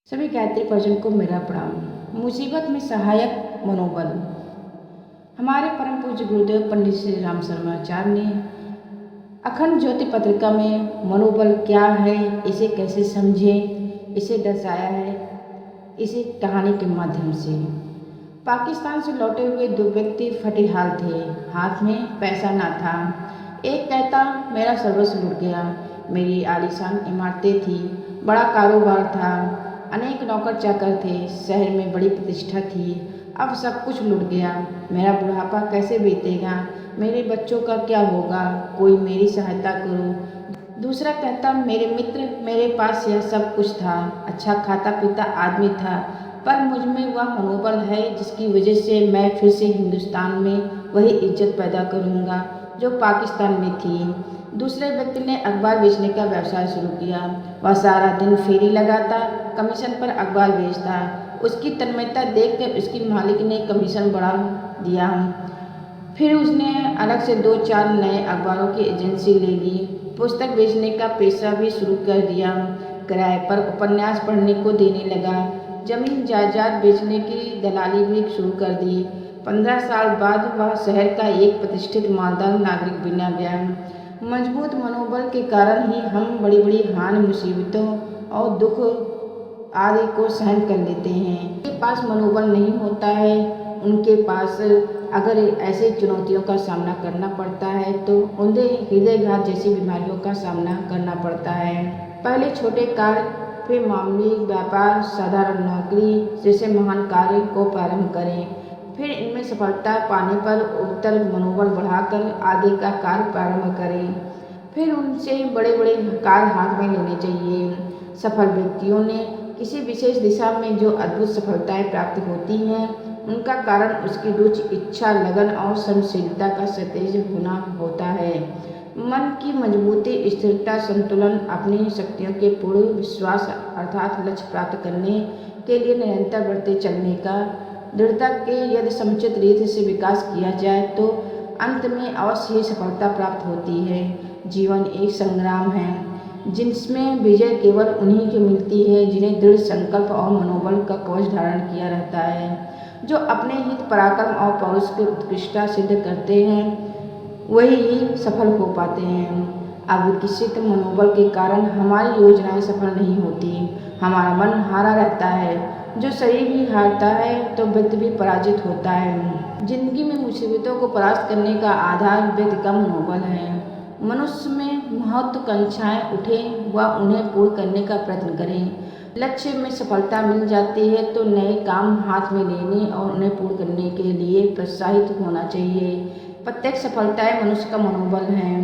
सभी गायत्री परिजन को मेरा प्रणाम। मुसीबत में सहायक मनोबल। हमारे परम पूज्य गुरुदेव पंडित श्री राम शर्मा आचार्य ने अखंड ज्योति पत्रिका में मनोबल क्या है, इसे कैसे समझें, इसे दर्शाया है इसी कहानी के माध्यम से। पाकिस्तान से लौटे हुए दो व्यक्ति फटे हाल थे, हाथ में पैसा ना था। एक कहता मेरा सर्वस्व लुट गया, मेरी आलीशान इमारतें थी, बड़ा कारोबार था, अनेक नौकर चाकर थे, शहर में बड़ी प्रतिष्ठा थी, अब सब कुछ लुट गया, मेरा बुढ़ापा कैसे बीतेगा, मेरे बच्चों का क्या होगा, कोई मेरी सहायता करो। दूसरा कहता मेरे मित्र, मेरे पास यह सब कुछ था, अच्छा खाता पीता आदमी था, पर मुझ में वह मनोबल है जिसकी वजह से मैं फिर से हिंदुस्तान में वही इज्जत पैदा करूंगा जो पाकिस्तान में थी। दूसरे व्यक्ति ने अखबार बेचने का व्यवसाय शुरू किया। वह सारा दिन फेरी लगाता, कमीशन पर अखबार बेचता। उसकी तन्मयता देखकर उसकी मालिक ने कमीशन बढ़ा दिया। फिर उसने अलग से 2-4 नए अखबारों की एजेंसी ले ली। पुस्तक बेचने का पेशा भी शुरू कर दिया। किराए पर उपन्यास पढ़ने को देने लगा। जमीन जायदाद बेचने की दलाली भी शुरू कर दी। 15 साल बाद वह शहर का एक प्रतिष्ठित मालदार नागरिक बना गया। मजबूत मनोबल के कारण ही हम बड़ी बड़ी हानि, मुसीबतों और दुख आदि को सहन कर लेते हैं। उनके पास मनोबल नहीं होता है, उनके पास अगर ऐसे चुनौतियों का सामना करना पड़ता है तो उन्हें हृदयघात जैसी बीमारियों का सामना करना पड़ता है। पहले छोटे कार्य, फिर मामूली व्यापार, साधारण नौकरी जैसे महान कार्य को प्रारंभ करें, फिर इनमें सफलता पाने पर उत्तर मनोबल बढ़ाकर आगे का कार्य प्रारंभ करें, फिर उनसे बड़े बड़े कार्य हाथ में लेने चाहिए। सफल व्यक्तियों ने किसी विशेष दिशा में जो अद्भुत सफलताएं प्राप्त होती हैं, उनका कारण उसकी रुचि, इच्छा, लगन और सहनशीलता का सतेज होना होता है। मन की मजबूती, स्थिरता, संतुलन, अपनी शक्तियों के पूर्ण विश्वास अर्थात लक्ष्य प्राप्त करने के लिए निरंतर बढ़ते चलने का, दृढ़ता के यदि समुचित रीति से विकास किया जाए तो अंत में अवश्य ही सफलता प्राप्त होती है। जीवन एक संग्राम है जिसमें विजय केवल उन्हीं की मिलती है जिन्हें दृढ़ संकल्प और मनोबल का कवच धारण किया रहता है, जो अपने हित, पराक्रम और पौरुष की उत्कृष्टता सिद्ध करते हैं, वही सफल हो पाते हैं। अविकसित मनोबल के कारण हमारी योजनाएं सफल नहीं होती, हमारा मन हारा रहता है। जो शरीर भी हारता है तो व्यक्ति भी पराजित होता है। जिंदगी में मुसीबतों को परास्त करने का आधार व्यक्ति का मनोबल है। मनुष्य में महत्वाकांक्षाएं उठें, वह उन्हें पूर्ण करने का प्रयत्न करें। लक्ष्य में सफलता मिल जाती है तो नए काम हाथ में लेने और उन्हें पूर्ण करने के लिए प्रोत्साहित होना चाहिए। प्रत्येक सफलताएं मनुष्य का मनोबल है,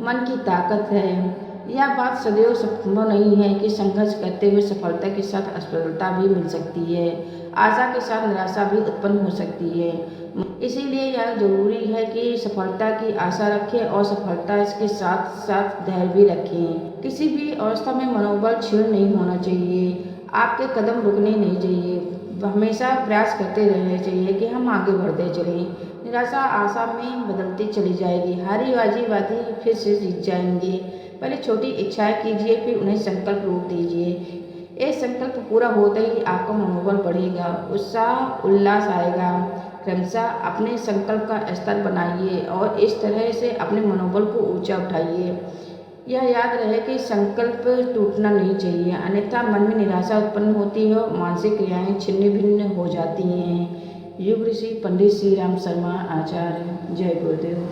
मन की ताकत है। यह बात सदैव संभव नहीं है कि संघर्ष करते हुए सफलता के साथ असफलता भी मिल सकती है, आशा के साथ निराशा भी उत्पन्न हो सकती है। इसीलिए यह जरूरी है कि सफलता की आशा रखें और सफलता इसके साथ साथ धैर्य भी रखें। किसी भी अवस्था में मनोबल क्षीण नहीं होना चाहिए, आपके कदम रुकने नहीं चाहिए, हमेशा प्रयास करते रहना चाहिए कि हम आगे बढ़ते चलें। निराशा आशा में बदलती चली जाएगी, हारी बाजी वादी फिर से जीत जाएंगे। पहले छोटी इच्छाएं कीजिए, फिर उन्हें संकल्प रूप दीजिए। ये संकल्प पूरा होते ही आपका मनोबल बढ़ेगा, उत्साह उल्लास आएगा। क्रमशः अपने संकल्प का स्तर बनाइए और इस तरह से अपने मनोबल को ऊंचा उठाइए। यह याद रहे कि संकल्प टूटना नहीं चाहिए, अन्यथा मन में निराशा उत्पन्न होती है और मानसिक क्रियाएं छिन्न भिन्न हो जाती हैं। युग ऋषि पंडित श्री राम शर्मा आचार्य। जय गुरुदेव।